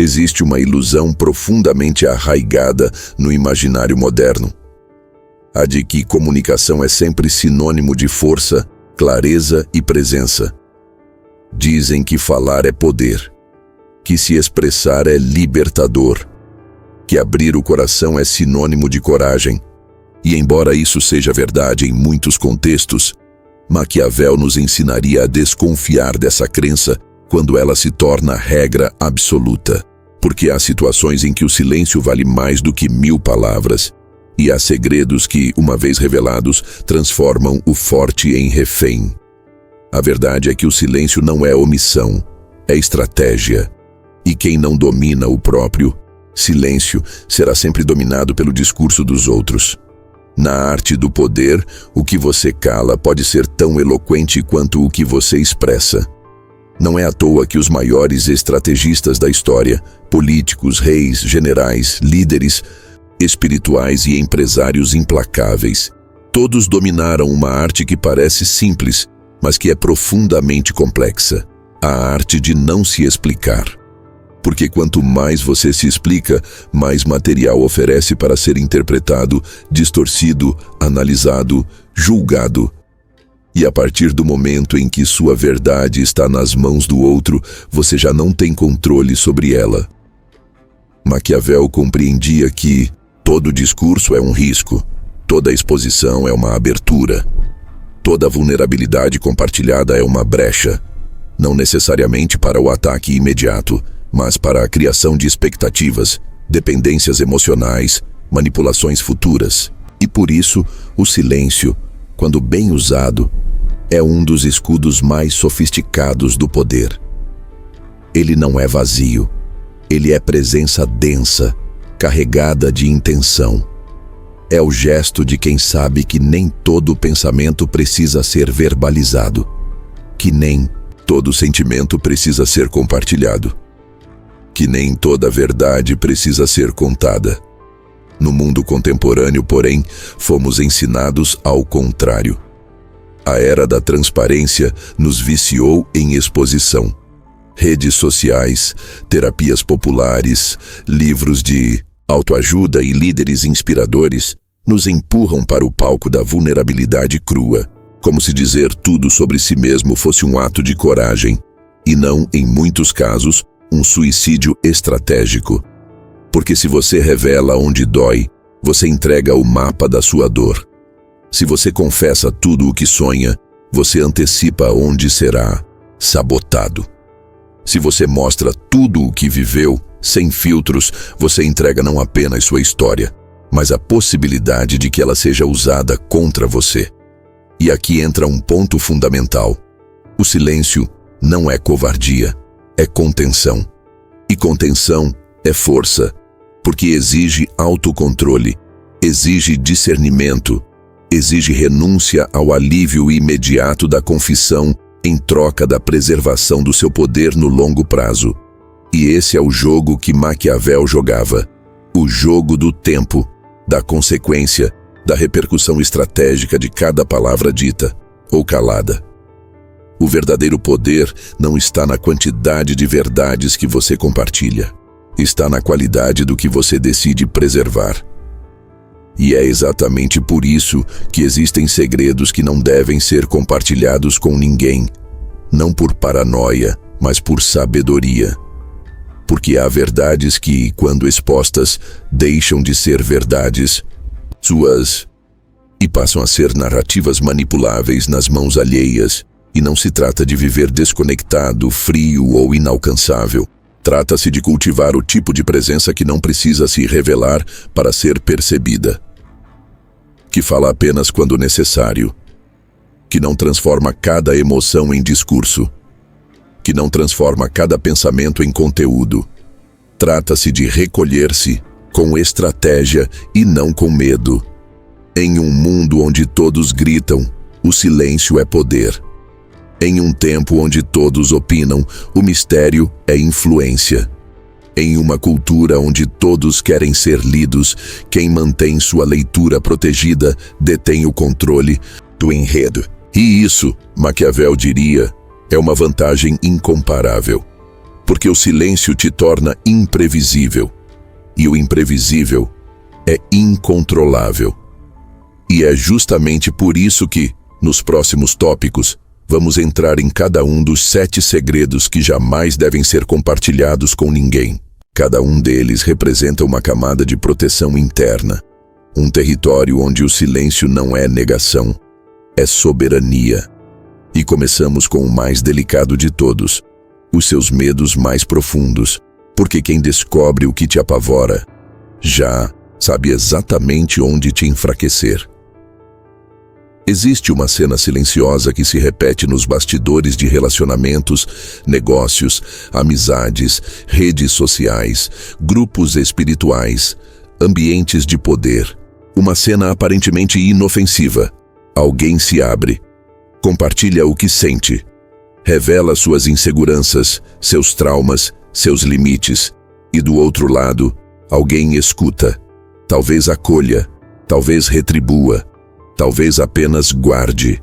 existe uma ilusão profundamente arraigada no imaginário moderno. A de que comunicação é sempre sinônimo de força, clareza e presença. Dizem que falar é poder, que se expressar é libertador, que abrir o coração é sinônimo de coragem. E embora isso seja verdade em muitos contextos, Maquiavel nos ensinaria a desconfiar dessa crença quando ela se torna regra absoluta, porque há situações em que o silêncio vale mais do que 1000 palavras, e há segredos que, uma vez revelados, transformam o forte em refém. A verdade é que o silêncio não é omissão, é estratégia. E quem não domina o próprio silêncio será sempre dominado pelo discurso dos outros. Na arte do poder, o que você cala pode ser tão eloquente quanto o que você expressa. Não é à toa que os maiores estrategistas da história, políticos, reis, generais, líderes espirituais e empresários implacáveis, todos dominaram uma arte que parece simples, mas que é profundamente complexa: a arte de não se explicar. Porque quanto mais você se explica, mais material oferece para ser interpretado, distorcido, analisado, julgado. E a partir do momento em que sua verdade está nas mãos do outro, você já não tem controle sobre ela. Maquiavel compreendia que todo discurso é um risco, toda exposição é uma abertura, toda vulnerabilidade compartilhada é uma brecha, não necessariamente para o ataque imediato, mas para a criação de expectativas, dependências emocionais, manipulações futuras. E por isso, o silêncio, quando bem usado, é um dos escudos mais sofisticados do poder. Ele não é vazio, ele é presença densa, carregada de intenção. É o gesto de quem sabe que nem todo pensamento precisa ser verbalizado, que nem todo sentimento precisa ser compartilhado, que nem toda verdade precisa ser contada. No mundo contemporâneo, porém, fomos ensinados ao contrário. A era da transparência nos viciou em exposição. Redes sociais, terapias populares, livros de autoajuda e líderes inspiradores nos empurram para o palco da vulnerabilidade crua, como se dizer tudo sobre si mesmo fosse um ato de coragem, e não, em muitos casos, um suicídio estratégico. Porque se você revela onde dói, você entrega o mapa da sua dor. Se você confessa tudo o que sonha, você antecipa onde será sabotado. Se você mostra tudo o que viveu, sem filtros, você entrega não apenas sua história, mas a possibilidade de que ela seja usada contra você. E aqui entra um ponto fundamental. O silêncio não é covardia, é contenção. E contenção é força, porque exige autocontrole, exige discernimento, exige renúncia ao alívio imediato da confissão em troca da preservação do seu poder no longo prazo. E esse é o jogo que Maquiavel jogava, o jogo do tempo, da consequência, da repercussão estratégica de cada palavra dita ou calada. O verdadeiro poder não está na quantidade de verdades que você compartilha, está na qualidade do que você decide preservar. E é exatamente por isso que existem segredos que não devem ser compartilhados com ninguém, não por paranoia, mas por sabedoria. Porque há verdades que, quando expostas, deixam de ser verdades suas e passam a ser narrativas manipuláveis nas mãos alheias. E não se trata de viver desconectado, frio ou inalcançável. Trata-se de cultivar o tipo de presença que não precisa se revelar para ser percebida, que fala apenas quando necessário, que não transforma cada emoção em discurso, que não transforma cada pensamento em conteúdo. Trata-se de recolher-se com estratégia e não com medo. Em um mundo onde todos gritam, o silêncio é poder. Em um tempo onde todos opinam, o mistério é influência. Em uma cultura onde todos querem ser lidos, quem mantém sua leitura protegida detém o controle do enredo. E isso, Maquiavel diria, é uma vantagem incomparável. Porque o silêncio te torna imprevisível. E o imprevisível é incontrolável. E é justamente por isso que, nos próximos tópicos, vamos entrar em cada um dos 7 segredos que jamais devem ser compartilhados com ninguém. Cada um deles representa uma camada de proteção interna. Um território onde o silêncio não é negação, é soberania. E começamos com o mais delicado de todos, os seus medos mais profundos, porque quem descobre o que te apavora, já sabe exatamente onde te enfraquecer. Existe uma cena silenciosa que se repete nos bastidores de relacionamentos, negócios, amizades, redes sociais, grupos espirituais, ambientes de poder. Uma cena aparentemente inofensiva. Alguém se abre, compartilha o que sente, revela suas inseguranças, seus traumas, seus limites, e do outro lado, alguém escuta, talvez acolha, talvez retribua, talvez apenas guarde,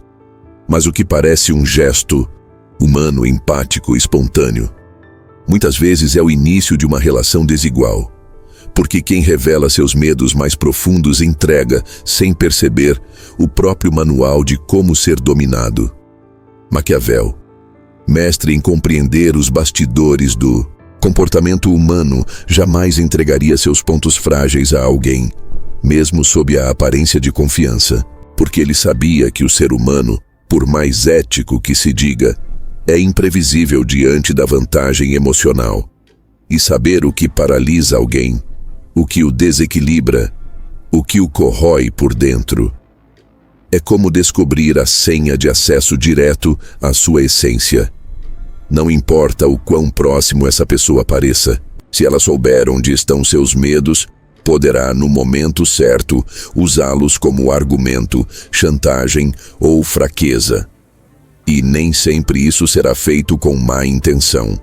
mas o que parece um gesto humano, empático, espontâneo, muitas vezes é o início de uma relação desigual, porque quem revela seus medos mais profundos entrega, sem perceber, o próprio manual de como ser dominado. Maquiavel, mestre em compreender os bastidores do comportamento humano, jamais entregaria seus pontos frágeis a alguém, mesmo sob a aparência de confiança, porque ele sabia que o ser humano, por mais ético que se diga, é imprevisível diante da vantagem emocional. E saber o que paralisa alguém, o que o desequilibra, o que o corrói por dentro, é como descobrir a senha de acesso direto à sua essência. Não importa o quão próximo essa pessoa pareça, se ela souber onde estão seus medos, poderá, no momento certo, usá-los como argumento, chantagem ou fraqueza. E nem sempre isso será feito com má intenção.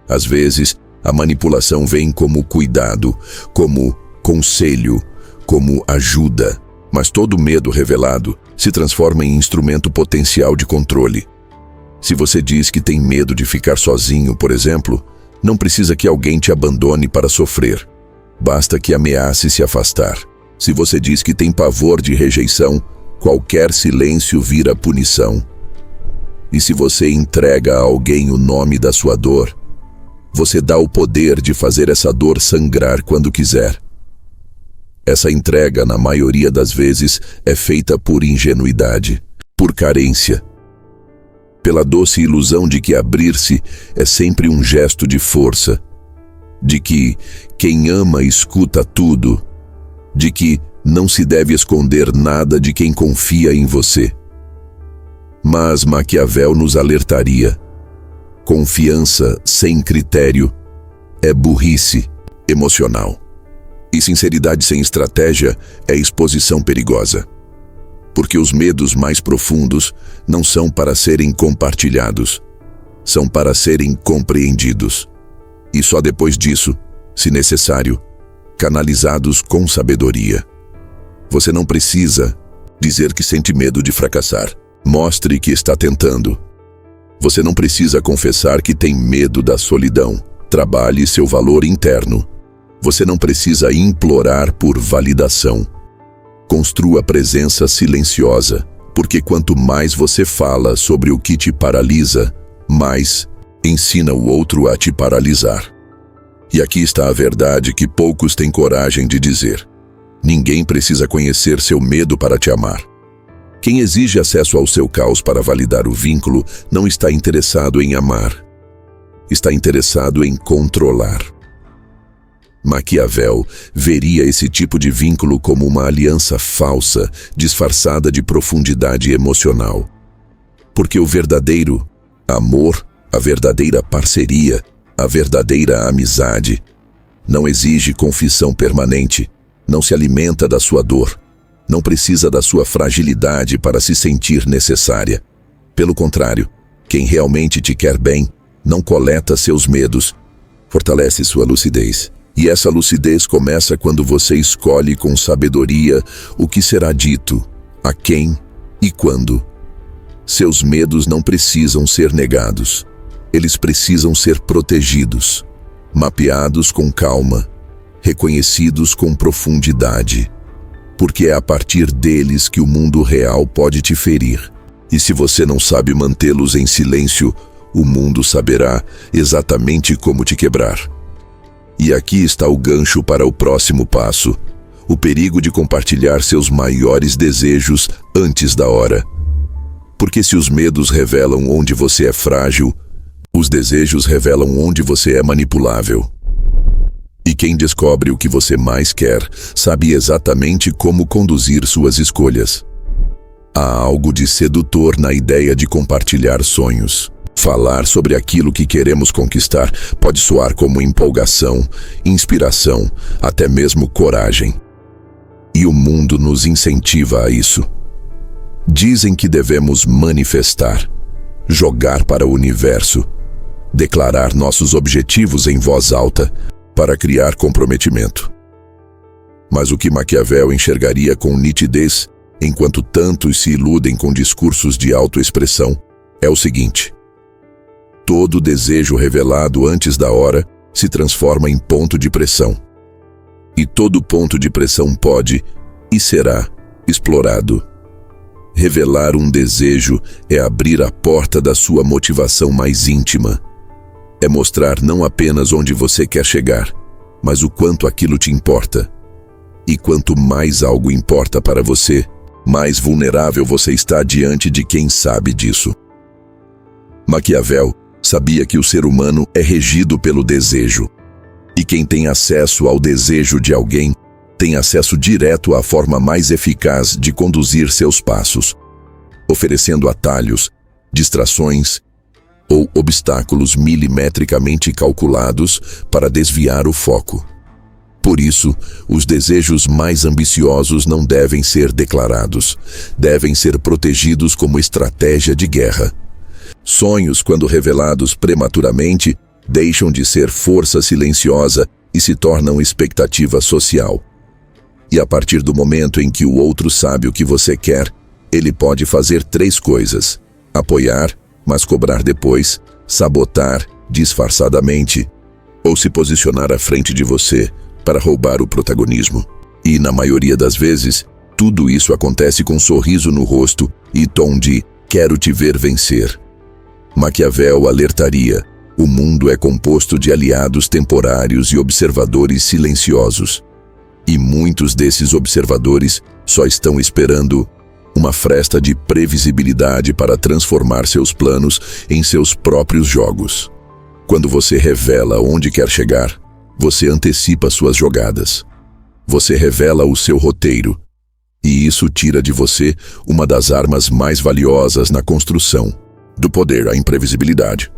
Às vezes, a manipulação vem como cuidado, como conselho, como ajuda. Mas todo medo revelado se transforma em instrumento potencial de controle. Se você diz que tem medo de ficar sozinho, por exemplo, não precisa que alguém te abandone para sofrer. Basta que ameace se afastar. Se você diz que tem pavor de rejeição, qualquer silêncio vira punição. E se você entrega a alguém o nome da sua dor, você dá o poder de fazer essa dor sangrar quando quiser. Essa entrega, na maioria das vezes, é feita por ingenuidade, por carência, pela doce ilusão de que abrir-se é sempre um gesto de força, de que quem ama escuta tudo, de que não se deve esconder nada de quem confia em você. Mas Maquiavel nos alertaria: confiança sem critério é burrice emocional. E sinceridade sem estratégia é exposição perigosa. Porque os medos mais profundos não são para serem compartilhados, são para serem compreendidos. E só depois disso, se necessário, canalizados com sabedoria. Você não precisa dizer que sente medo de fracassar. Mostre que está tentando. Você não precisa confessar que tem medo da solidão. Trabalhe seu valor interno. Você não precisa implorar por validação. Construa presença silenciosa, porque quanto mais você fala sobre o que te paralisa, mais ensina o outro a te paralisar. E aqui está a verdade que poucos têm coragem de dizer. Ninguém precisa conhecer seu medo para te amar. Quem exige acesso ao seu caos para validar o vínculo não está interessado em amar. Está interessado em controlar. Maquiavel veria esse tipo de vínculo como uma aliança falsa, disfarçada de profundidade emocional. Porque o verdadeiro amor, a verdadeira parceria, a verdadeira amizade, não exige confissão permanente, não se alimenta da sua dor, não precisa da sua fragilidade para se sentir necessária. Pelo contrário, quem realmente te quer bem, não coleta seus medos, fortalece sua lucidez. E essa lucidez começa quando você escolhe com sabedoria o que será dito, a quem e quando. Seus medos não precisam ser negados. eles precisam ser protegidos, mapeados com calma, reconhecidos com profundidade, porque é a partir deles que o mundo real pode te ferir. E se você não sabe mantê-los em silêncio, o mundo saberá exatamente como te quebrar. E aqui está o gancho para o próximo passo: o perigo de compartilhar seus maiores desejos antes da hora. Porque se os medos revelam onde você é frágil, os desejos revelam onde você é manipulável. E quem descobre o que você mais quer, sabe exatamente como conduzir suas escolhas. Há algo de sedutor na ideia de compartilhar sonhos. Falar sobre aquilo que queremos conquistar pode soar como empolgação, inspiração, até mesmo coragem. E o mundo nos incentiva a isso. Dizem que devemos manifestar, jogar para o universo, declarar nossos objetivos em voz alta para criar comprometimento. Mas o que Maquiavel enxergaria com nitidez, enquanto tantos se iludem com discursos de autoexpressão, é o seguinte: todo desejo revelado antes da hora se transforma em ponto de pressão. E todo ponto de pressão pode e será explorado. Revelar um desejo é abrir a porta da sua motivação mais íntima. É mostrar não apenas onde você quer chegar, mas o quanto aquilo te importa. E quanto mais algo importa para você, mais vulnerável você está diante de quem sabe disso. Maquiavel sabia que o ser humano é regido pelo desejo. E quem tem acesso ao desejo de alguém, tem acesso direto à forma mais eficaz de conduzir seus passos, oferecendo atalhos, distrações ou obstáculos milimetricamente calculados para desviar o foco. Por isso, os desejos mais ambiciosos não devem ser declarados, devem ser protegidos como estratégia de guerra. Sonhos, quando revelados prematuramente, deixam de ser força silenciosa e se tornam expectativa social. E a partir do momento em que o outro sabe o que você quer, ele pode fazer 3 coisas: apoiar, mas cobrar depois, sabotar disfarçadamente, ou se posicionar à frente de você para roubar o protagonismo. E, na maioria das vezes, tudo isso acontece com um sorriso no rosto e tom de "quero te ver vencer". Maquiavel alertaria: o mundo é composto de aliados temporários e observadores silenciosos. E muitos desses observadores só estão esperando uma fresta de previsibilidade para transformar seus planos em seus próprios jogos. Quando você revela onde quer chegar, você antecipa suas jogadas. Você revela o seu roteiro. E isso tira de você uma das armas mais valiosas na construção do poder, a imprevisibilidade.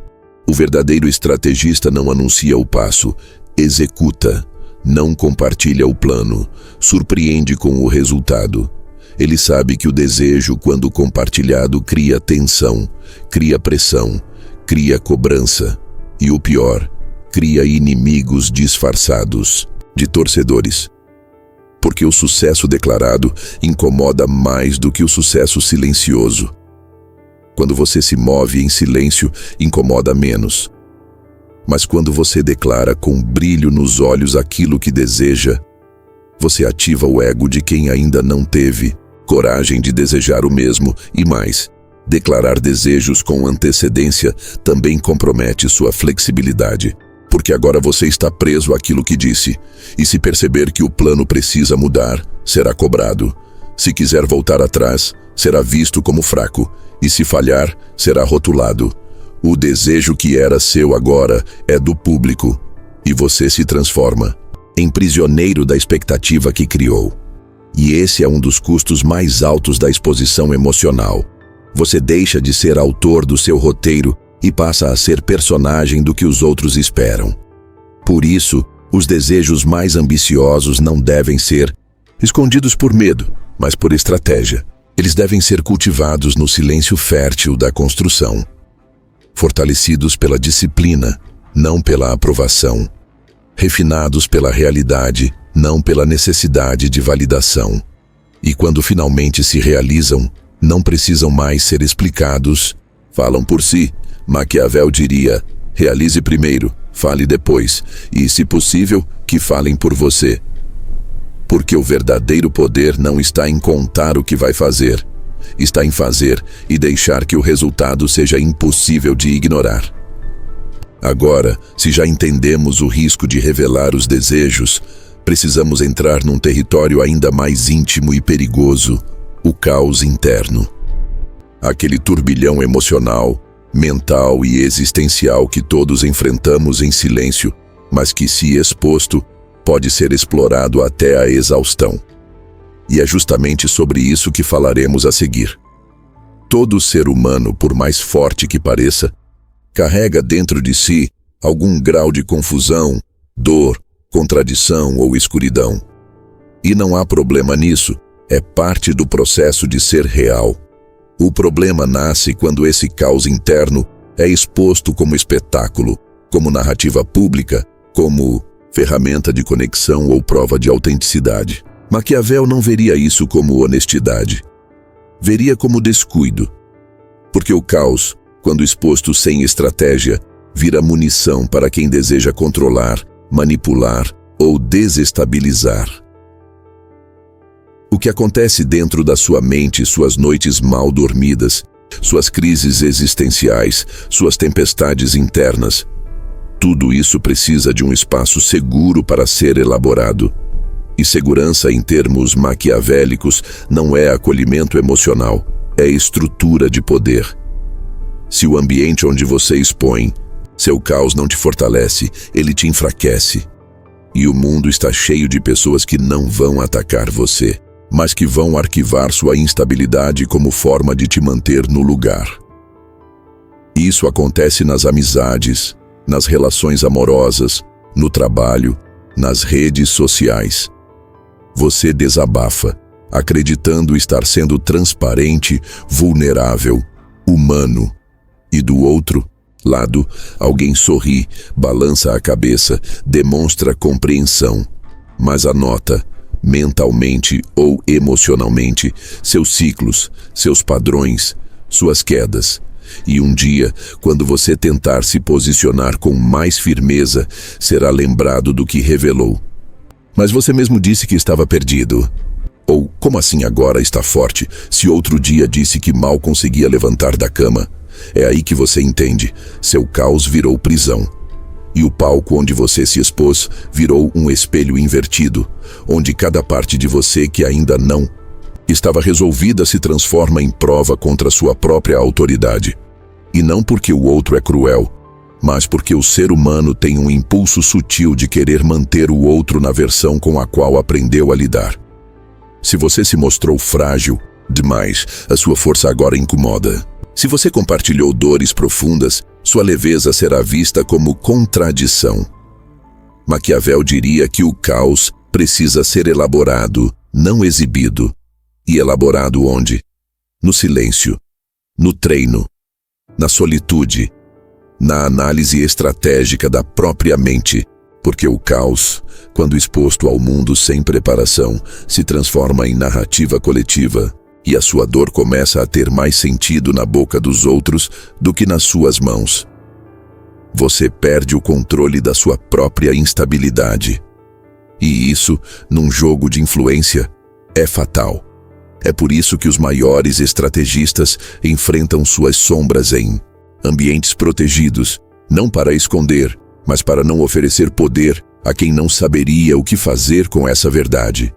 O verdadeiro estrategista não anuncia o passo, executa. Não compartilha o plano, surpreende com o resultado. Ele sabe que o desejo, quando compartilhado, cria tensão, cria pressão, cria cobrança e, o pior, cria inimigos disfarçados de torcedores. Porque o sucesso declarado incomoda mais do que o sucesso silencioso. Quando você se move em silêncio, incomoda menos. Mas quando você declara com brilho nos olhos aquilo que deseja, você ativa o ego de quem ainda não teve coragem de desejar o mesmo e mais. Declarar desejos com antecedência também compromete sua flexibilidade, porque agora você está preso àquilo que disse, e se perceber que o plano precisa mudar, será cobrado. Se quiser voltar atrás, será visto como fraco, e se falhar, será rotulado. O desejo que era seu agora é do público, e você se transforma em prisioneiro da expectativa que criou. E esse é um dos custos mais altos da exposição emocional. Você deixa de ser autor do seu roteiro e passa a ser personagem do que os outros esperam. Por isso, os desejos mais ambiciosos não devem ser escondidos por medo, mas por estratégia. Eles devem ser cultivados no silêncio fértil da construção. Fortalecidos pela disciplina, não pela aprovação. Refinados pela realidade, não pela necessidade de validação. E quando finalmente se realizam, não precisam mais ser explicados, falam por si, Maquiavel diria: realize primeiro, fale depois, e, se possível, que falem por você. Porque o verdadeiro poder não está em contar o que vai fazer, está em fazer e deixar que o resultado seja impossível de ignorar. Agora, se já entendemos o risco de revelar os desejos, precisamos entrar num território ainda mais íntimo e perigoso: o caos interno. Aquele turbilhão emocional, mental e existencial que todos enfrentamos em silêncio, mas que, se exposto, pode ser explorado até a exaustão. E é justamente sobre isso que falaremos a seguir. Todo ser humano, por mais forte que pareça, carrega dentro de si algum grau de confusão, dor, contradição ou escuridão. E não há problema nisso, é parte do processo de ser real. O problema nasce quando esse caos interno é exposto como espetáculo, como narrativa pública, como ferramenta de conexão ou prova de autenticidade. Maquiavel não veria isso como honestidade. Veria como descuido. Porque o caos, quando exposto sem estratégia, vira munição para quem deseja controlar, manipular ou desestabilizar. O que acontece dentro da sua mente, suas noites mal dormidas, suas crises existenciais, suas tempestades internas, tudo isso precisa de um espaço seguro para ser elaborado. E segurança, em termos maquiavélicos, não é acolhimento emocional, é estrutura de poder. Se o ambiente onde você expõe seu caos não te fortalece, ele te enfraquece. E o mundo está cheio de pessoas que não vão atacar você, mas que vão arquivar sua instabilidade como forma de te manter no lugar. Isso acontece nas amizades, nas relações amorosas, no trabalho, nas redes sociais. Você desabafa, acreditando estar sendo transparente, vulnerável, humano. E do outro lado, alguém sorri, balança a cabeça, demonstra compreensão, mas anota, mentalmente ou emocionalmente, seus ciclos, seus padrões, suas quedas. E um dia, quando você tentar se posicionar com mais firmeza, será lembrado do que revelou. Mas você mesmo disse que estava perdido. Ou, como assim agora está forte, se outro dia disse que mal conseguia levantar da cama? É aí que você entende, seu caos virou prisão. E o palco onde você se expôs virou um espelho invertido, onde cada parte de você que ainda não estava resolvida se transforma em prova contra sua própria autoridade. E não porque o outro é cruel, mas porque o ser humano tem um impulso sutil de querer manter o outro na versão com a qual aprendeu a lidar. Se você se mostrou frágil demais, a sua força agora incomoda. Se você compartilhou dores profundas, sua leveza será vista como contradição. Maquiavel diria que o caos precisa ser elaborado, não exibido. E elaborado onde? No silêncio, no treino, na solitude, na análise estratégica da própria mente. Porque o caos, quando exposto ao mundo sem preparação, se transforma em narrativa coletiva. E a sua dor começa a ter mais sentido na boca dos outros do que nas suas mãos. Você perde o controle da sua própria instabilidade. E isso, num jogo de influência, é fatal. É por isso que os maiores estrategistas enfrentam suas sombras em ambientes protegidos, não para esconder, mas para não oferecer poder a quem não saberia o que fazer com essa verdade.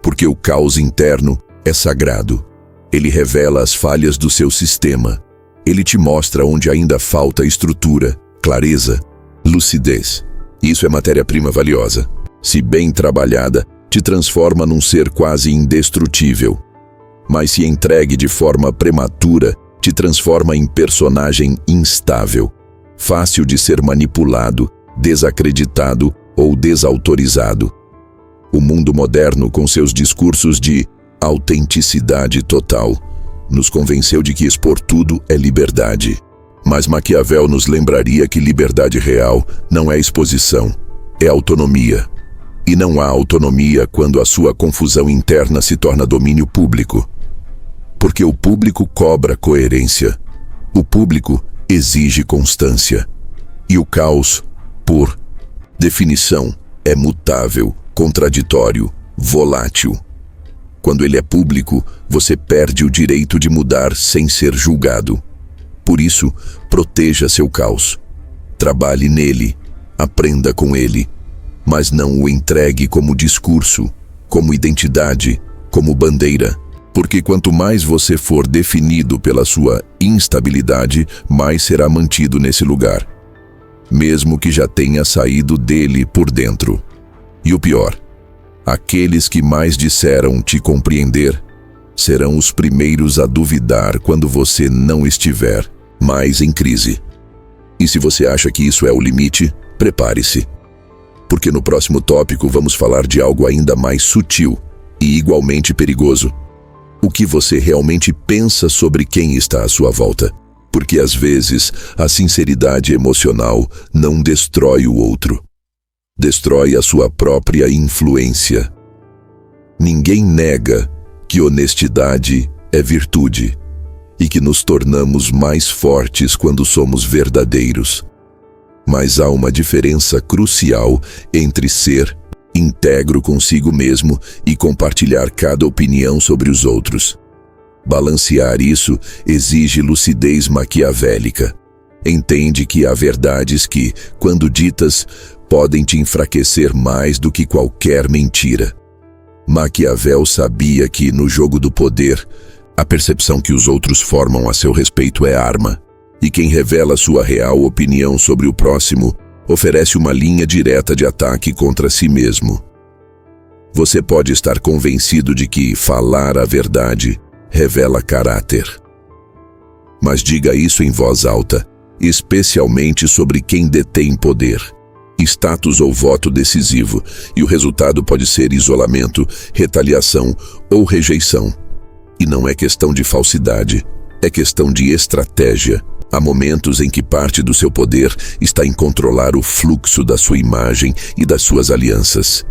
Porque o caos interno é sagrado. Ele revela as falhas do seu sistema. Ele te mostra onde ainda falta estrutura, clareza, lucidez. Isso é matéria-prima valiosa. Se bem trabalhada, te transforma num ser quase indestrutível. Mas se entregue de forma prematura, te transforma em personagem instável, fácil de ser manipulado, desacreditado ou desautorizado. O mundo moderno, com seus discursos de autenticidade total, nos convenceu de que expor tudo é liberdade. Mas Maquiavel nos lembraria que liberdade real não é exposição, é autonomia. E não há autonomia quando a sua confusão interna se torna domínio público. Porque o público cobra coerência. O público exige constância. E o caos, por definição, é mutável, contraditório, volátil. Quando ele é público, você perde o direito de mudar sem ser julgado. Por isso, proteja seu caos. Trabalhe nele, aprenda com ele, mas não o entregue como discurso, como identidade, como bandeira. Porque quanto mais você for definido pela sua instabilidade, mais será mantido nesse lugar, mesmo que já tenha saído dele por dentro. E o pior, aqueles que mais disseram te compreender serão os primeiros a duvidar quando você não estiver mais em crise. E se você acha que isso é o limite, prepare-se. Porque no próximo tópico vamos falar de algo ainda mais sutil e igualmente perigoso. O que você realmente pensa sobre quem está à sua volta. Porque às vezes a sinceridade emocional não destrói o outro. Destrói a sua própria influência. Ninguém nega que honestidade é virtude e que nos tornamos mais fortes quando somos verdadeiros. Mas há uma diferença crucial entre ser íntegro consigo mesmo e compartilhar cada opinião sobre os outros. Balancear isso exige lucidez maquiavélica. Entende que há verdades que, quando ditas, podem te enfraquecer mais do que qualquer mentira. Maquiavel sabia que, no jogo do poder, a percepção que os outros formam a seu respeito é arma, e quem revela sua real opinião sobre o próximo oferece uma linha direta de ataque contra si mesmo. Você pode estar convencido de que falar a verdade revela caráter. Mas diga isso em voz alta, especialmente sobre quem detém poder, status ou voto decisivo, e o resultado pode ser isolamento, retaliação ou rejeição. E não é questão de falsidade, é questão de estratégia. Há momentos em que parte do seu poder está em controlar o fluxo da sua imagem e das suas alianças.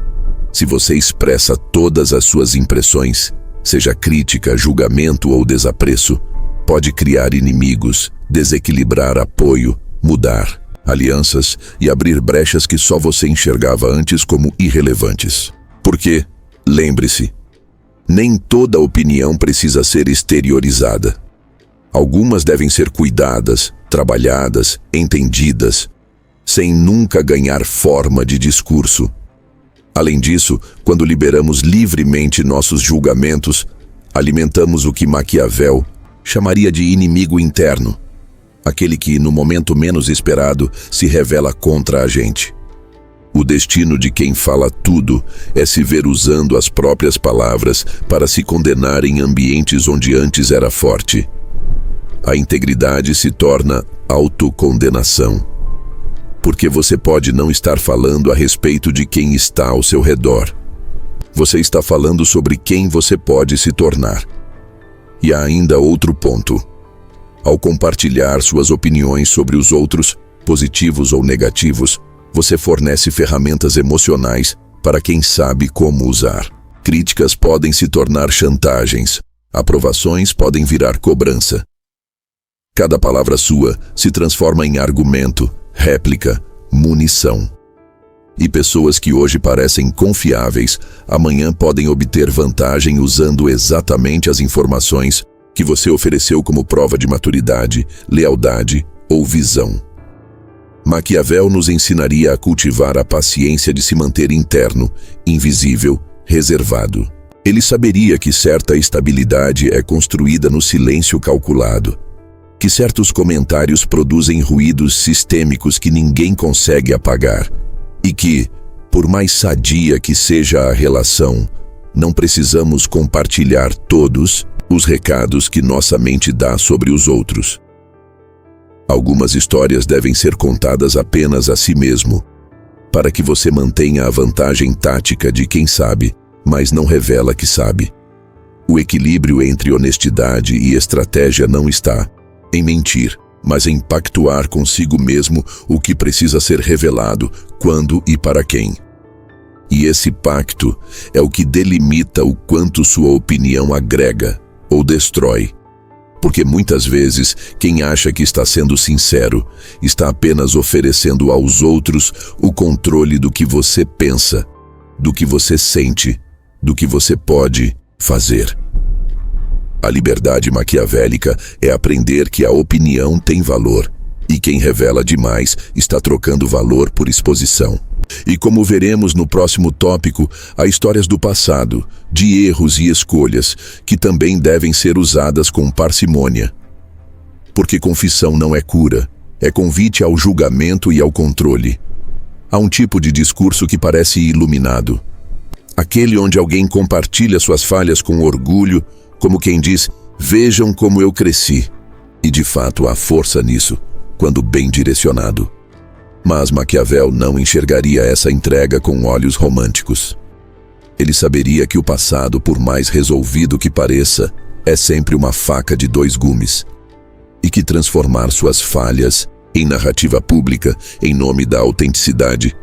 Se você expressa todas as suas impressões, seja crítica, julgamento ou desapreço, pode criar inimigos, desequilibrar apoio, mudar alianças e abrir brechas que só você enxergava antes como irrelevantes. Porque, lembre-se, nem toda opinião precisa ser exteriorizada. Algumas devem ser cuidadas, trabalhadas, entendidas, sem nunca ganhar forma de discurso. Além disso, quando liberamos livremente nossos julgamentos, alimentamos o que Maquiavel chamaria de inimigo interno, aquele que, no momento menos esperado, se revela contra a gente. O destino de quem fala tudo é se ver usando as próprias palavras para se condenar em ambientes onde antes era forte. A integridade se torna autocondenação, porque você pode não estar falando a respeito de quem está ao seu redor. Você está falando sobre quem você pode se tornar. E há ainda outro ponto. Ao compartilhar suas opiniões sobre os outros, positivos ou negativos, você fornece ferramentas emocionais para quem sabe como usar. Críticas podem se tornar chantagens, aprovações podem virar cobrança. Cada palavra sua se transforma em argumento, réplica, munição. E pessoas que hoje parecem confiáveis, amanhã podem obter vantagem usando exatamente as informações que você ofereceu como prova de maturidade, lealdade ou visão. Maquiavel nos ensinaria a cultivar a paciência de se manter interno, invisível, reservado. Ele saberia que certa estabilidade é construída no silêncio calculado, que certos comentários produzem ruídos sistêmicos que ninguém consegue apagar, e que, por mais sadia que seja a relação, não precisamos compartilhar todos os recados que nossa mente dá sobre os outros. Algumas histórias devem ser contadas apenas a si mesmo, para que você mantenha a vantagem tática de quem sabe, mas não revela que sabe. O equilíbrio entre honestidade e estratégia não está em mentir, mas em pactuar consigo mesmo o que precisa ser revelado, quando e para quem. E esse pacto é o que delimita o quanto sua opinião agrega ou destrói. Porque muitas vezes, quem acha que está sendo sincero, está apenas oferecendo aos outros o controle do que você pensa, do que você sente, do que você pode fazer. A liberdade maquiavélica é aprender que a opinião tem valor, e quem revela demais está trocando valor por exposição. E como veremos no próximo tópico, há histórias do passado, de erros e escolhas, que também devem ser usadas com parcimônia. Porque confissão não é cura, é convite ao julgamento e ao controle. Há um tipo de discurso que parece iluminado. Aquele onde alguém compartilha suas falhas com orgulho, como quem diz, vejam como eu cresci. E de fato há força nisso, quando bem direcionado. Mas Maquiavel não enxergaria essa entrega com olhos românticos. Ele saberia que o passado, por mais resolvido que pareça, é sempre uma faca de dois gumes. E que transformar suas falhas em narrativa pública, em nome da autenticidade,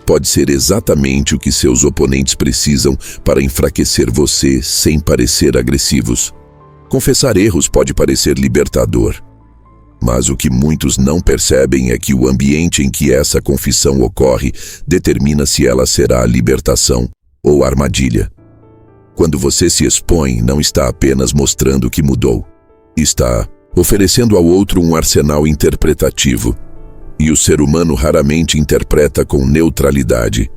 pode ser exatamente o que seus oponentes precisam para enfraquecer você sem parecer agressivos. Confessar erros pode parecer libertador, mas o que muitos não percebem é que o ambiente em que essa confissão ocorre determina se ela será libertação ou armadilha. Quando você se expõe, não está apenas mostrando que mudou, está oferecendo ao outro um arsenal interpretativo. E o ser humano raramente interpreta com neutralidade.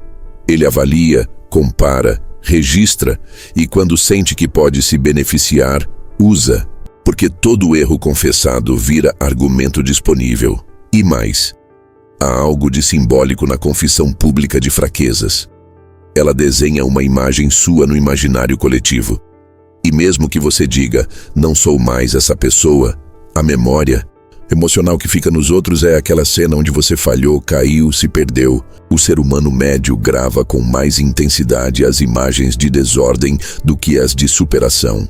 Ele avalia, compara, registra e, quando sente que pode se beneficiar, usa. Porque todo erro confessado vira argumento disponível. E mais, há algo de simbólico na confissão pública de fraquezas. Ela desenha uma imagem sua no imaginário coletivo. E mesmo que você diga, não sou mais essa pessoa, a memória emocional que fica nos outros é aquela cena onde você falhou, caiu, se perdeu. O ser humano médio grava com mais intensidade as imagens de desordem do que as de superação.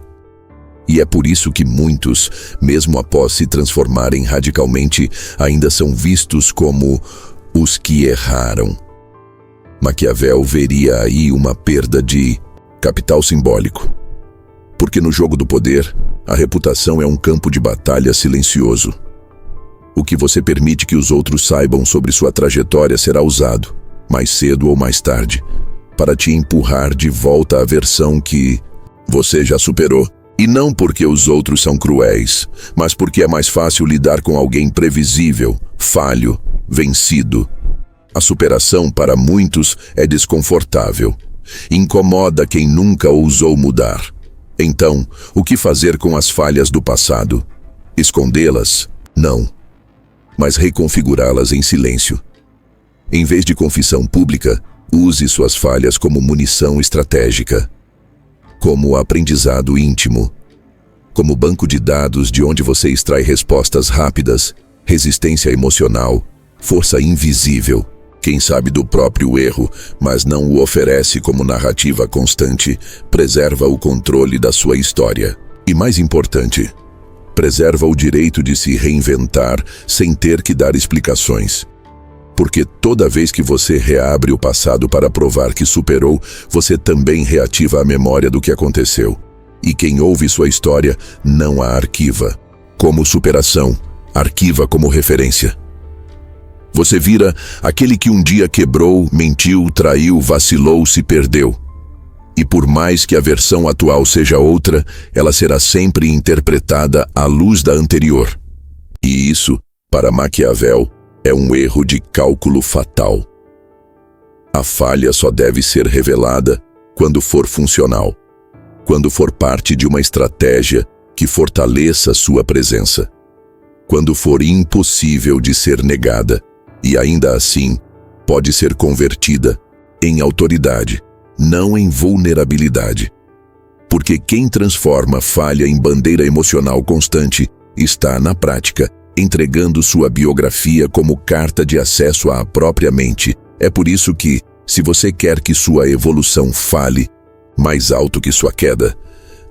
E é por isso que muitos, mesmo após se transformarem radicalmente, ainda são vistos como os que erraram. Maquiavel veria aí uma perda de capital simbólico. Porque no jogo do poder, a reputação é um campo de batalha silencioso. O que você permite que os outros saibam sobre sua trajetória será usado, mais cedo ou mais tarde, para te empurrar de volta à versão que você já superou. E não porque os outros são cruéis, mas porque é mais fácil lidar com alguém previsível, falho, vencido. A superação, para muitos, é desconfortável. Incomoda quem nunca ousou mudar. Então, o que fazer com as falhas do passado? Escondê-las? Não. Mas reconfigurá-las em silêncio. Em vez de confissão pública, use suas falhas como munição estratégica, como aprendizado íntimo, como banco de dados de onde você extrai respostas rápidas, resistência emocional, força invisível. Quem sabe do próprio erro, mas não o oferece como narrativa constante, preserva o controle da sua história. E mais importante, preserva o direito de se reinventar sem ter que dar explicações. Porque toda vez que você reabre o passado para provar que superou, você também reativa a memória do que aconteceu. E quem ouve sua história não a arquiva como superação, arquiva como referência. Você vira aquele que um dia quebrou, mentiu, traiu, vacilou, se perdeu. E por mais que a versão atual seja outra, ela será sempre interpretada à luz da anterior. E isso, para Maquiavel, é um erro de cálculo fatal. A falha só deve ser revelada quando for funcional, quando for parte de uma estratégia que fortaleça sua presença, quando for impossível de ser negada e ainda assim pode ser convertida em autoridade, não em vulnerabilidade. Porque quem transforma falha em bandeira emocional constante está, na prática, entregando sua biografia como carta de acesso à própria mente. É por isso que, se você quer que sua evolução fale mais alto que sua queda,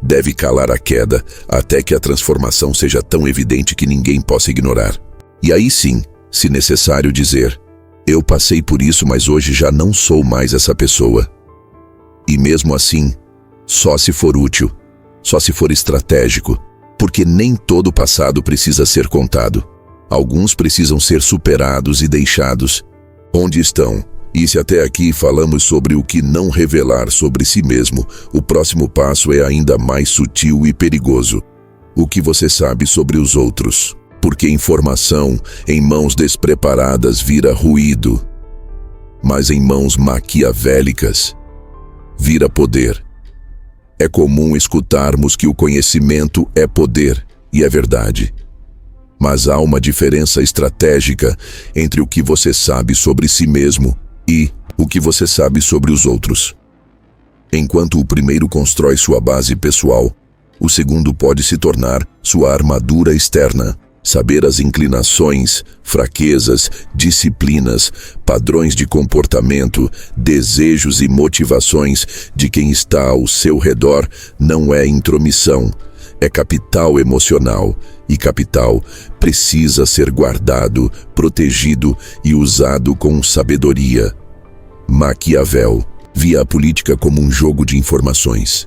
deve calar a queda até que a transformação seja tão evidente que ninguém possa ignorar. E aí sim, se necessário, dizer: eu passei por isso, mas hoje já não sou mais essa pessoa. E mesmo assim, só se for útil, só se for estratégico, Porque nem todo o passado precisa ser contado. Alguns precisam ser superados e deixados. Onde estão? E se até aqui falamos sobre o que não revelar sobre si mesmo, o próximo passo é ainda mais sutil e perigoso. O que você sabe sobre os outros? Porque informação em mãos despreparadas vira ruído, mas em mãos maquiavélicas vira poder. É comum escutarmos que o conhecimento é poder, e é verdade. Mas há uma diferença estratégica entre o que você sabe sobre si mesmo e o que você sabe sobre os outros. Enquanto o primeiro constrói sua base pessoal, o segundo pode se tornar sua armadura externa. Saber as inclinações, fraquezas, disciplinas, padrões de comportamento, desejos e motivações de quem está ao seu redor não é intromissão, é capital emocional, e capital precisa ser guardado, protegido e usado com sabedoria. Maquiavel via a política como um jogo de informações.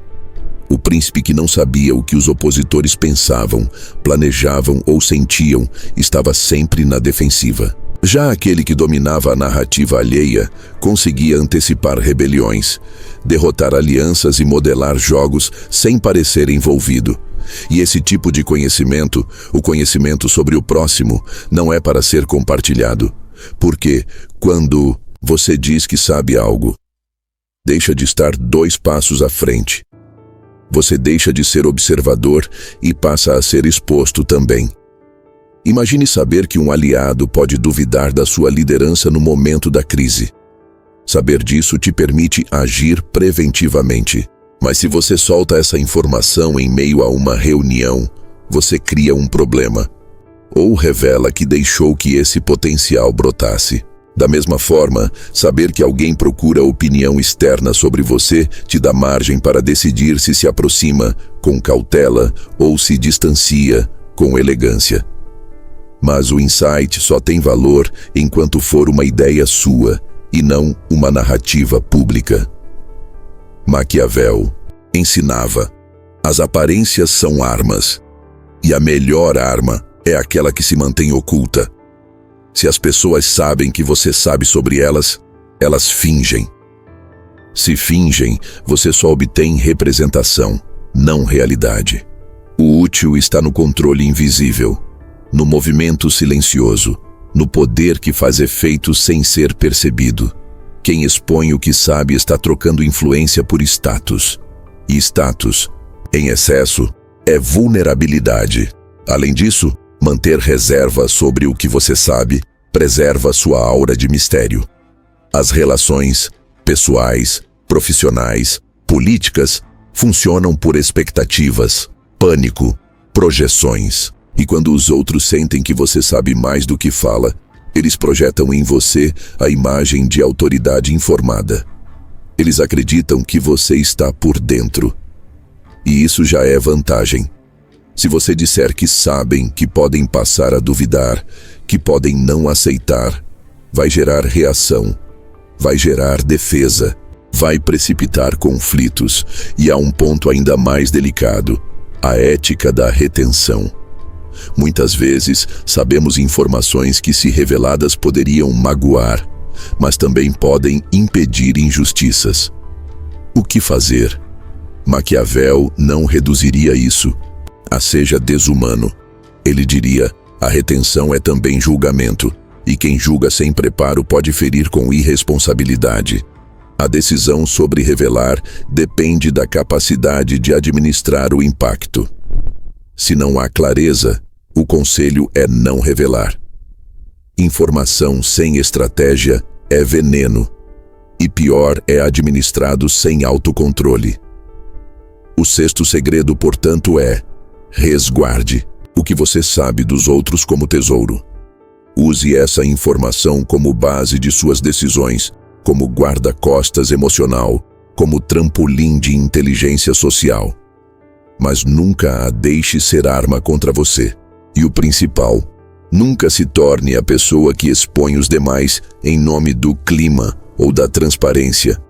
O príncipe que não sabia o que os opositores pensavam, planejavam ou sentiam, estava sempre na defensiva. Já aquele que dominava a narrativa alheia, conseguia antecipar rebeliões, derrotar alianças e modelar jogos sem parecer envolvido. E esse tipo de conhecimento, o conhecimento sobre o próximo, não é para ser compartilhado. Porque, quando você diz que sabe algo, deixa de estar 2 passos à frente. Você deixa de ser observador e passa a ser exposto também. Imagine saber que um aliado pode duvidar da sua liderança no momento da crise. Saber disso te permite agir preventivamente. Mas se você solta essa informação em meio a uma reunião, você cria um problema. Ou revela que deixou que esse potencial brotasse. Da mesma forma, saber que alguém procura opinião externa sobre você te dá margem para decidir se aproxima com cautela ou se distancia com elegância. Mas o insight só tem valor enquanto for uma ideia sua e não uma narrativa pública. Maquiavel ensinava: as aparências são armas, e a melhor arma é aquela que se mantém oculta. Se as pessoas sabem que você sabe sobre elas, elas fingem. Se fingem, você só obtém representação, não realidade. O útil está no controle invisível, no movimento silencioso, no poder que faz efeito sem ser percebido. Quem expõe o que sabe está trocando influência por status. E status, em excesso, é vulnerabilidade. Além disso, manter reserva sobre o que você sabe preserva sua aura de mistério. As relações pessoais, profissionais, políticas funcionam por expectativas, pânico, projeções. E quando os outros sentem que você sabe mais do que fala, eles projetam em você a imagem de autoridade informada. Eles acreditam que você está por dentro. E isso já é vantagem. Se você disser que sabem, que podem passar a duvidar, que podem não aceitar, vai gerar reação, vai gerar defesa, vai precipitar conflitos, e há um ponto ainda mais delicado: a ética da retenção. Muitas vezes sabemos informações que, se reveladas, poderiam magoar, mas também podem impedir injustiças. O que fazer? Maquiavel não reduziria isso a seja desumano. Ele diria: a retenção é também julgamento, e quem julga sem preparo pode ferir com irresponsabilidade. A decisão sobre revelar depende da capacidade de administrar o impacto. Se não há clareza, o conselho é não revelar. Informação sem estratégia é veneno, e pior é administrado sem autocontrole. O 6º segredo, portanto, é: resguarde o que você sabe dos outros como tesouro. Use essa informação como base de suas decisões, como guarda-costas emocional, como trampolim de inteligência social. Mas nunca a deixe ser arma contra você. E o principal, nunca se torne a pessoa que expõe os demais em nome do clima ou da transparência.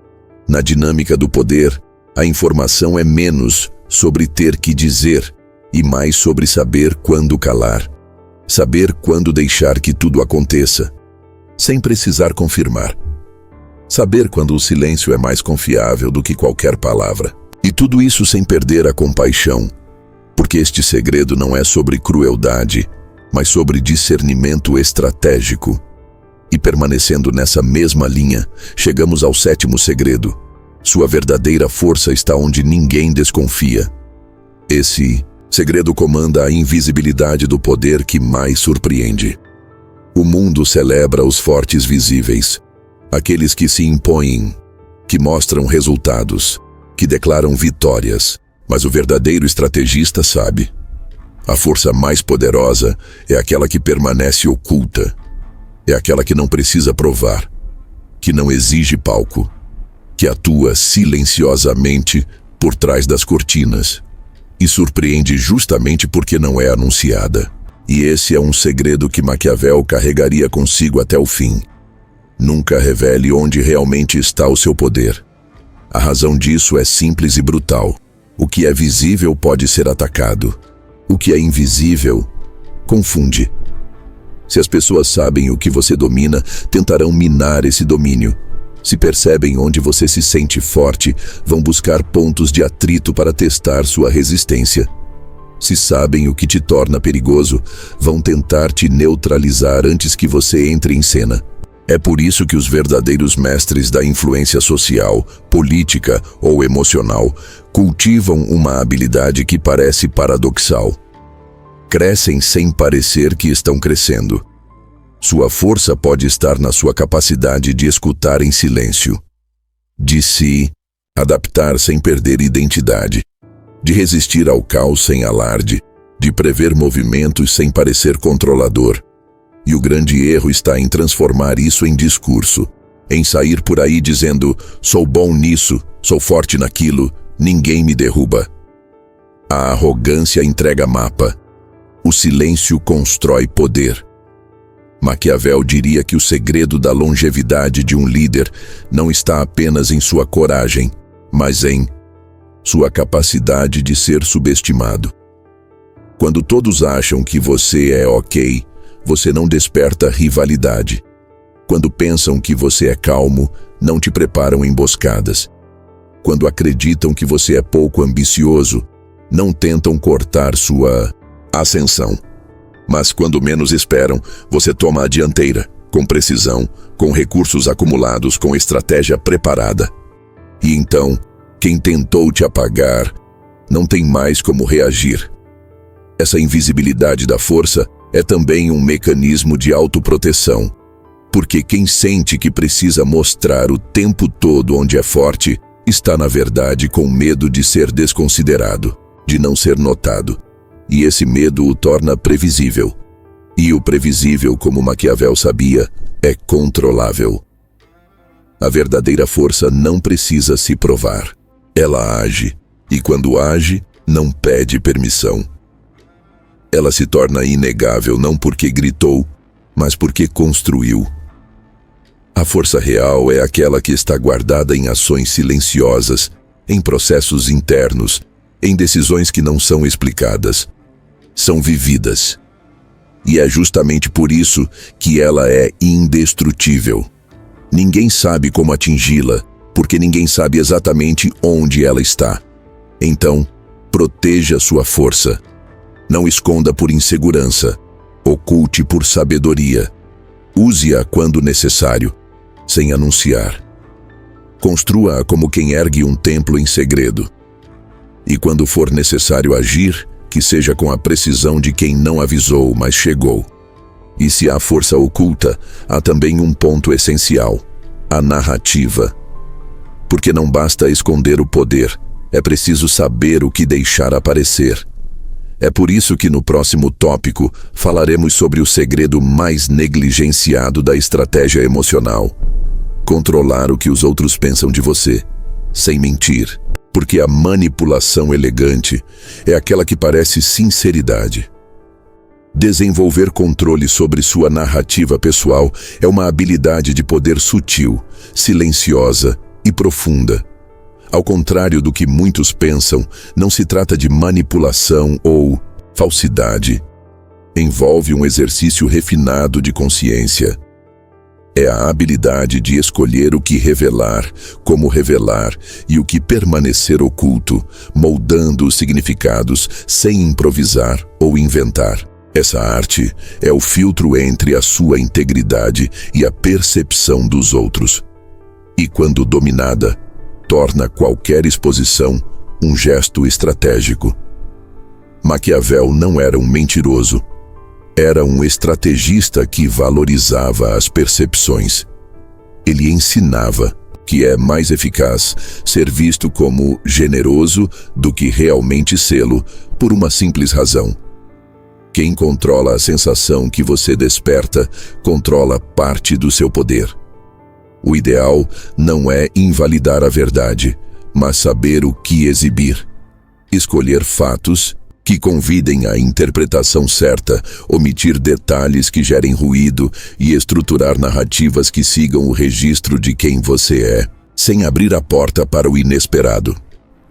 Na dinâmica do poder, a informação é menos sobre ter que dizer e mais sobre saber quando calar, saber quando deixar que tudo aconteça, sem precisar confirmar. Saber quando o silêncio é mais confiável do que qualquer palavra. E tudo isso sem perder a compaixão, porque este segredo não é sobre crueldade, mas sobre discernimento estratégico. E permanecendo nessa mesma linha, chegamos ao 7º segredo. Sua verdadeira força está onde ninguém desconfia. Esse segredo comanda a invisibilidade do poder que mais surpreende. O mundo celebra os fortes visíveis, aqueles que se impõem, que mostram resultados, que declaram vitórias. Mas o verdadeiro estrategista sabe: a força mais poderosa é aquela que permanece oculta, é aquela que não precisa provar, que não exige palco, que atua silenciosamente por trás das cortinas e surpreende justamente porque não é anunciada. E esse é um segredo que Maquiavel carregaria consigo até o fim. Nunca revele onde realmente está o seu poder. A razão disso é simples e brutal. O que é visível pode ser atacado. O que é invisível confunde. Se as pessoas sabem o que você domina, tentarão minar esse domínio. Se percebem onde você se sente forte, vão buscar pontos de atrito para testar sua resistência. Se sabem o que te torna perigoso, vão tentar te neutralizar antes que você entre em cena. É por isso que os verdadeiros mestres da influência social, política ou emocional cultivam uma habilidade que parece paradoxal. Crescem sem parecer que estão crescendo. Sua força pode estar na sua capacidade de escutar em silêncio, de se adaptar sem perder identidade, de resistir ao caos sem alarde, de prever movimentos sem parecer controlador. E o grande erro está em transformar isso em discurso, em sair por aí dizendo: sou bom nisso, sou forte naquilo, ninguém me derruba. A arrogância entrega mapa. O silêncio constrói poder. Maquiavel diria que o segredo da longevidade de um líder não está apenas em sua coragem, mas em sua capacidade de ser subestimado. Quando todos acham que você é ok, você não desperta rivalidade. Quando pensam que você é calmo, não te preparam emboscadas. Quando acreditam que você é pouco ambicioso, não tentam cortar sua ascensão. Mas quando menos esperam, você toma a dianteira, com precisão, com recursos acumulados, com estratégia preparada. E então, quem tentou te apagar, não tem mais como reagir. Essa invisibilidade da força é também um mecanismo de autoproteção, porque quem sente que precisa mostrar o tempo todo onde é forte, está na verdade com medo de ser desconsiderado, de não ser notado. E esse medo o torna previsível. E o previsível, como Maquiavel sabia, é controlável. A verdadeira força não precisa se provar. Ela age, e quando age, não pede permissão. Ela se torna inegável não porque gritou, mas porque construiu. A força real é aquela que está guardada em ações silenciosas, em processos internos, em decisões que não são explicadas. São vividas. E é justamente por isso que ela é indestrutível. Ninguém sabe como atingi-la, porque ninguém sabe exatamente onde ela está. Então, proteja sua força. Não esconda por insegurança, oculte por sabedoria. Use-a quando necessário, sem anunciar. Construa-a como quem ergue um templo em segredo. E quando for necessário agir, que seja com a precisão de quem não avisou, mas chegou. E se há força oculta, há também um ponto essencial: a narrativa. Porque não basta esconder o poder, é preciso saber o que deixar aparecer. É por isso que no próximo tópico falaremos sobre o segredo mais negligenciado da estratégia emocional: controlar o que os outros pensam de você, sem mentir. Porque a manipulação elegante é aquela que parece sinceridade. Desenvolver controle sobre sua narrativa pessoal é uma habilidade de poder sutil, silenciosa e profunda. Ao contrário do que muitos pensam, não se trata de manipulação ou falsidade. Envolve um exercício refinado de consciência. É a habilidade de escolher o que revelar, como revelar e o que permanecer oculto, moldando os significados sem improvisar ou inventar. Essa arte é o filtro entre a sua integridade e a percepção dos outros. E quando dominada, torna qualquer exposição um gesto estratégico. Maquiavel não era um mentiroso. Era um estrategista que valorizava as percepções. Ele ensinava que é mais eficaz ser visto como generoso do que realmente sê-lo, por uma simples razão. Quem controla a sensação que você desperta, controla parte do seu poder. O ideal não é invalidar a verdade, mas saber o que exibir. Escolher fatos que convidem à interpretação certa, omitir detalhes que gerem ruído e estruturar narrativas que sigam o registro de quem você é, sem abrir a porta para o inesperado.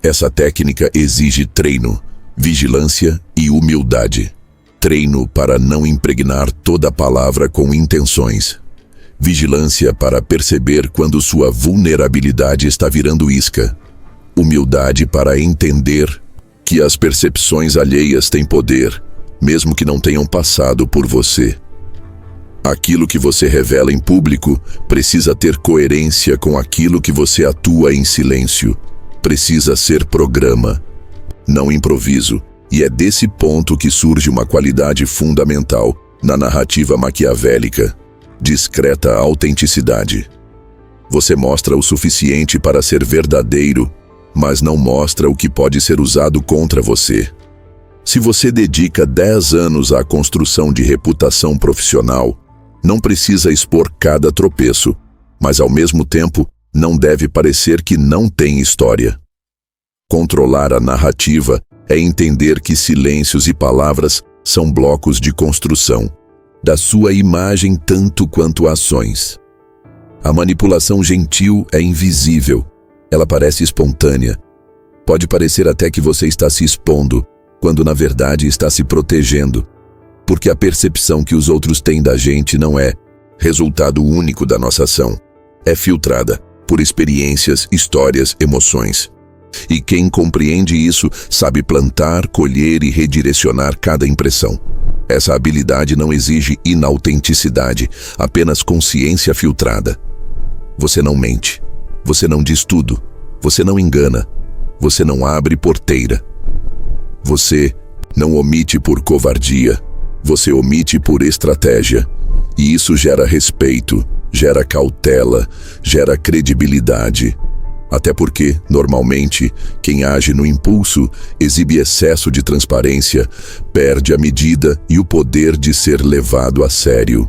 Essa técnica exige treino, vigilância e humildade. Treino para não impregnar toda a palavra com intenções. Vigilância para perceber quando sua vulnerabilidade está virando isca. Humildade para entender que as percepções alheias têm poder, mesmo que não tenham passado por você. Aquilo que você revela em público precisa ter coerência com aquilo que você atua em silêncio. Precisa ser programa, não improviso. E é desse ponto que surge uma qualidade fundamental na narrativa maquiavélica: discreta autenticidade. Você mostra o suficiente para ser verdadeiro, mas não mostra o que pode ser usado contra você. Se você dedica 10 anos à construção de reputação profissional, não precisa expor cada tropeço, mas ao mesmo tempo não deve parecer que não tem história. Controlar a narrativa é entender que silêncios e palavras são blocos de construção da sua imagem tanto quanto ações. A manipulação gentil é invisível. Ela parece espontânea. Pode parecer até que você está se expondo, quando na verdade está se protegendo, porque a percepção que os outros têm da gente não é resultado único da nossa ação. É filtrada por experiências, histórias, emoções. E quem compreende isso sabe plantar, colher e redirecionar cada impressão. Essa habilidade não exige inautenticidade, apenas consciência filtrada. Você não mente. Você não diz tudo, você não engana, você não abre porteira. Você não omite por covardia, você omite por estratégia. E isso gera respeito, gera cautela, gera credibilidade. Até porque, normalmente, quem age no impulso exibe excesso de transparência, perde a medida e o poder de ser levado a sério.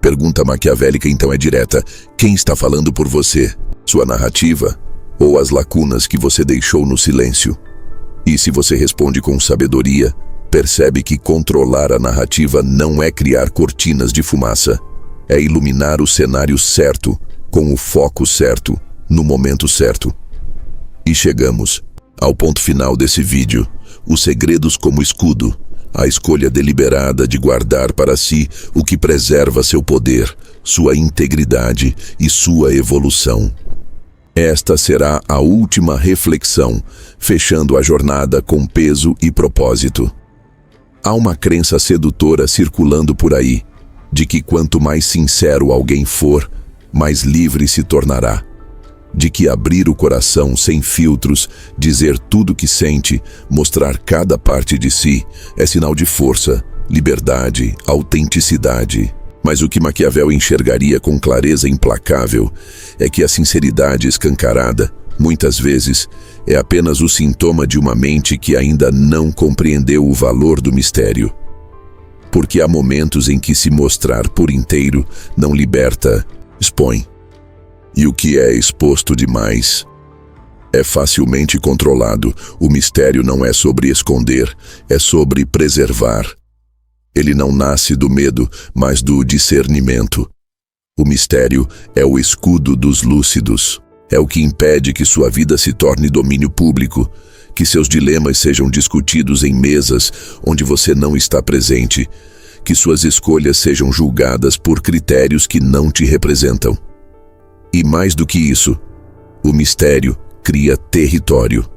Pergunta maquiavélica então é direta: quem está falando por você? Sua narrativa ou as lacunas que você deixou no silêncio? E se você responde com sabedoria, percebe que controlar a narrativa não é criar cortinas de fumaça, é iluminar o cenário certo, com o foco certo, no momento certo. E chegamos ao ponto final desse vídeo: os segredos como escudo, a escolha deliberada de guardar para si o que preserva seu poder, sua integridade e sua evolução. Esta será a última reflexão, fechando a jornada com peso e propósito. Há uma crença sedutora circulando por aí, de que quanto mais sincero alguém for, mais livre se tornará. De que abrir o coração sem filtros, dizer tudo o que sente, mostrar cada parte de si, é sinal de força, liberdade, autenticidade. Mas o que Maquiavel enxergaria com clareza implacável é que a sinceridade escancarada, muitas vezes, é apenas o sintoma de uma mente que ainda não compreendeu o valor do mistério. Porque há momentos em que se mostrar por inteiro não liberta, expõe. E o que é exposto demais é facilmente controlado. O mistério não é sobre esconder, é sobre preservar. Ele não nasce do medo, mas do discernimento. O mistério é o escudo dos lúcidos. É o que impede que sua vida se torne domínio público, que seus dilemas sejam discutidos em mesas onde você não está presente, que suas escolhas sejam julgadas por critérios que não te representam. E mais do que isso, o mistério cria território,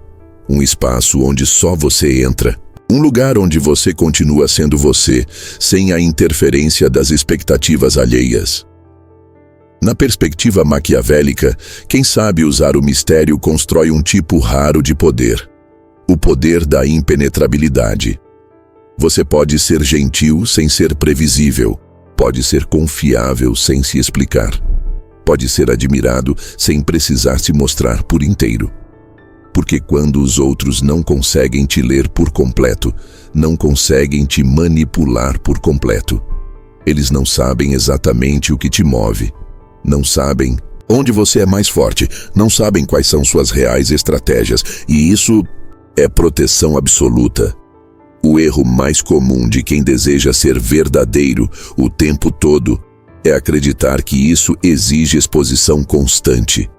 um espaço onde só você entra, um lugar onde você continua sendo você, sem a interferência das expectativas alheias. Na perspectiva maquiavélica, quem sabe usar o mistério constrói um tipo raro de poder, o poder da impenetrabilidade. Você pode ser gentil sem ser previsível, pode ser confiável sem se explicar, pode ser admirado sem precisar se mostrar por inteiro. Porque quando os outros não conseguem te ler por completo, não conseguem te manipular por completo, eles não sabem exatamente o que te move, não sabem onde você é mais forte, não sabem quais são suas reais estratégias, e isso é proteção absoluta. O erro mais comum de quem deseja ser verdadeiro o tempo todo é acreditar que isso exige exposição constante.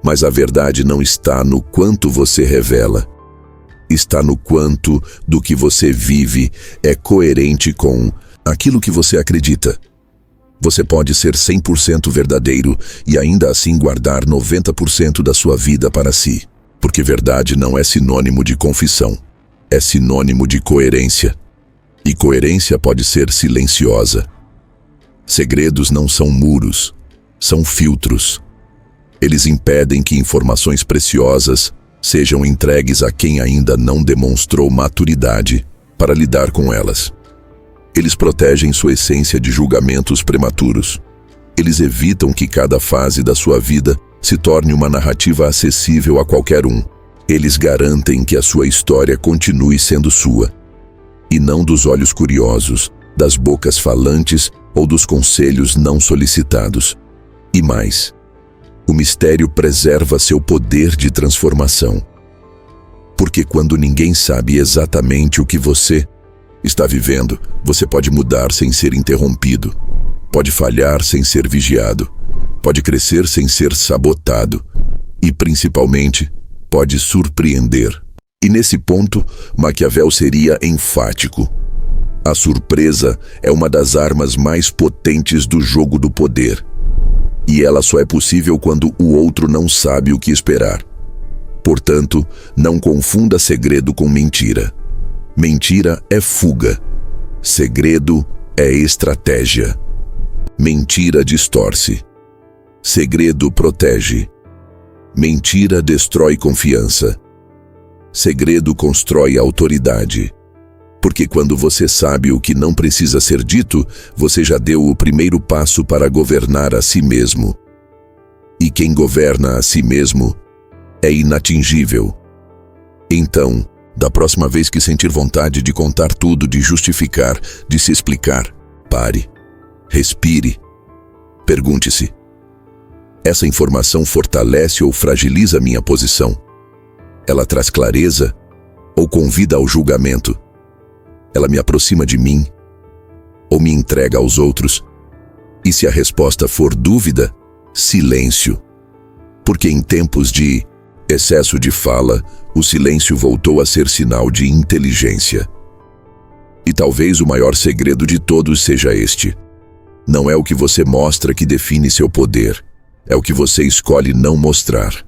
Mas a verdade não está no quanto você revela. Está no quanto do que você vive é coerente com aquilo que você acredita. Você pode ser 100% verdadeiro e ainda assim guardar 90% da sua vida para si. Porque verdade não é sinônimo de confissão. É sinônimo de coerência. E coerência pode ser silenciosa. Segredos não são muros, são filtros. Eles impedem que informações preciosas sejam entregues a quem ainda não demonstrou maturidade para lidar com elas. Eles protegem sua essência de julgamentos prematuros. Eles evitam que cada fase da sua vida se torne uma narrativa acessível a qualquer um. Eles garantem que a sua história continue sendo sua, e não dos olhos curiosos, das bocas falantes ou dos conselhos não solicitados. E mais, o mistério preserva seu poder de transformação. Porque quando ninguém sabe exatamente o que você está vivendo, você pode mudar sem ser interrompido, pode falhar sem ser vigiado, pode crescer sem ser sabotado e, principalmente, pode surpreender. E nesse ponto, Maquiavel seria enfático. A surpresa é uma das armas mais potentes do jogo do poder. E ela só é possível quando o outro não sabe o que esperar. Portanto, não confunda segredo com mentira. Mentira é fuga. Segredo é estratégia. Mentira distorce. Segredo protege. Mentira destrói confiança. Segredo constrói autoridade. Porque quando você sabe o que não precisa ser dito, você já deu o primeiro passo para governar a si mesmo. E quem governa a si mesmo é inatingível. Então, da próxima vez que sentir vontade de contar tudo, de justificar, de se explicar, pare, respire, pergunte-se: essa informação fortalece ou fragiliza minha posição? Ela traz clareza ou convida ao julgamento? Ela me aproxima de mim ou me entrega aos outros? E se a resposta for dúvida, silêncio. Porque em tempos de excesso de fala, o silêncio voltou a ser sinal de inteligência. E talvez o maior segredo de todos seja este: não é o que você mostra que define seu poder, é o que você escolhe não mostrar.